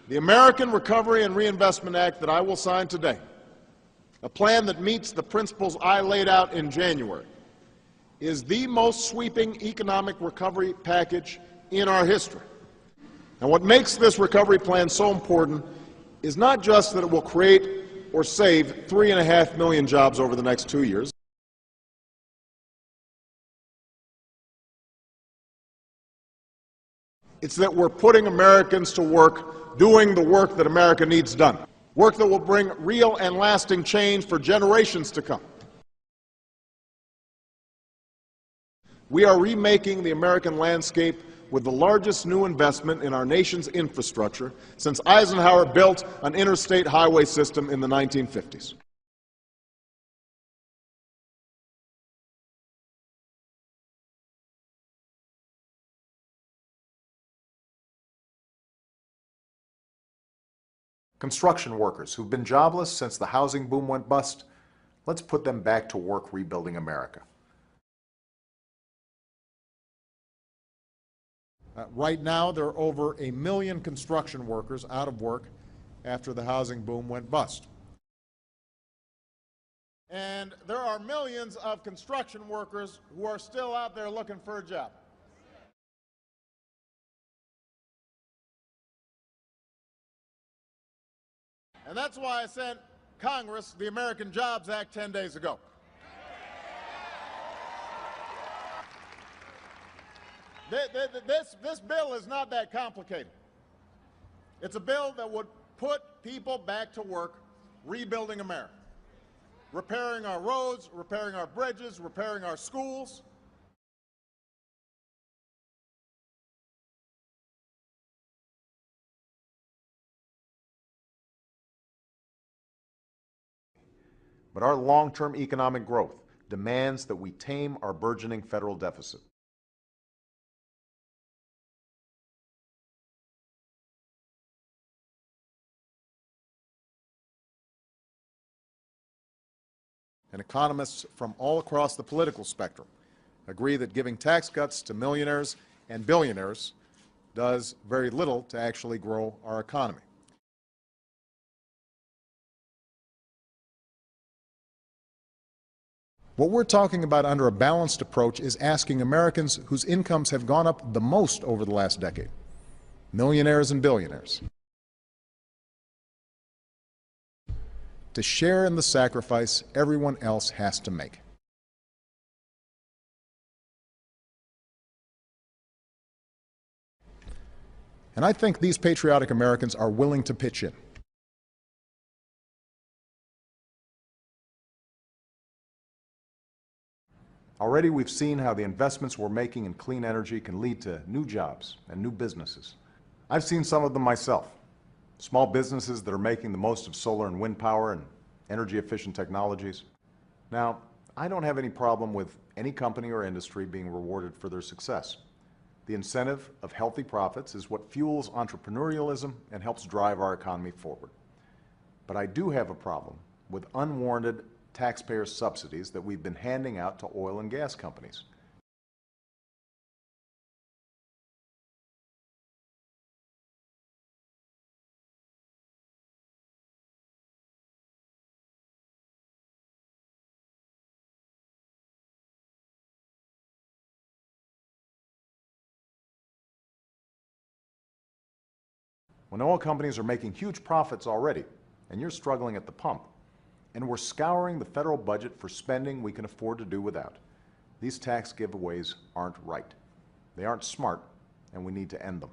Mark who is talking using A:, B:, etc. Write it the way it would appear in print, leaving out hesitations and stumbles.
A: The American Recovery and Reinvestment Act that I will sign today, a plan that meets the principles I laid out in January, is the most sweeping economic recovery package in our history. And what makes this recovery plan so important is not just that it will create or save 3.5 million jobs over the next 2 years. It's that we're putting Americans to work doing the work that America needs done, work that will bring real and lasting change for generations to come. We are remaking the American landscape with the largest new investment in our nation's infrastructure since Eisenhower built an interstate highway system in the 1950s.
B: Construction workers who've been jobless since the housing boom went bust, let's put them back to work rebuilding America.
A: Right now, there are over 1 million construction workers out of work after the housing boom went bust. And there are millions of construction workers who are still out there looking for a job. And that's why I sent Congress the American Jobs Act 10 days ago. This bill is not that complicated. It's a bill that would put people back to work rebuilding America, repairing our roads, repairing our bridges, repairing our schools.
B: But our long-term economic growth demands that we tame our burgeoning federal deficit.
A: And economists from all across the political spectrum agree that giving tax cuts to millionaires and billionaires does very little to actually grow our economy. What we're talking about under a balanced approach is asking Americans whose incomes have gone up the most over the last decade, millionaires and billionaires, to share in the sacrifice everyone else has to make. And I think these patriotic Americans are willing to pitch in.
B: Already we've seen how the investments we're making in clean energy can lead to new jobs and new businesses. I've seen some of them myself. Small businesses that are making the most of solar and wind power and energy-efficient technologies. Now, I don't have any problem with any company or industry being rewarded for their success. The incentive of healthy profits is what fuels entrepreneurialism and helps drive our economy forward. But I do have a problem with unwarranted taxpayer subsidies that we've been handing out to oil and gas companies. When oil companies are making huge profits already, and you're struggling at the pump, and we're scouring the federal budget for spending we can afford to do without, these tax giveaways aren't right. They aren't smart, and we need to end them.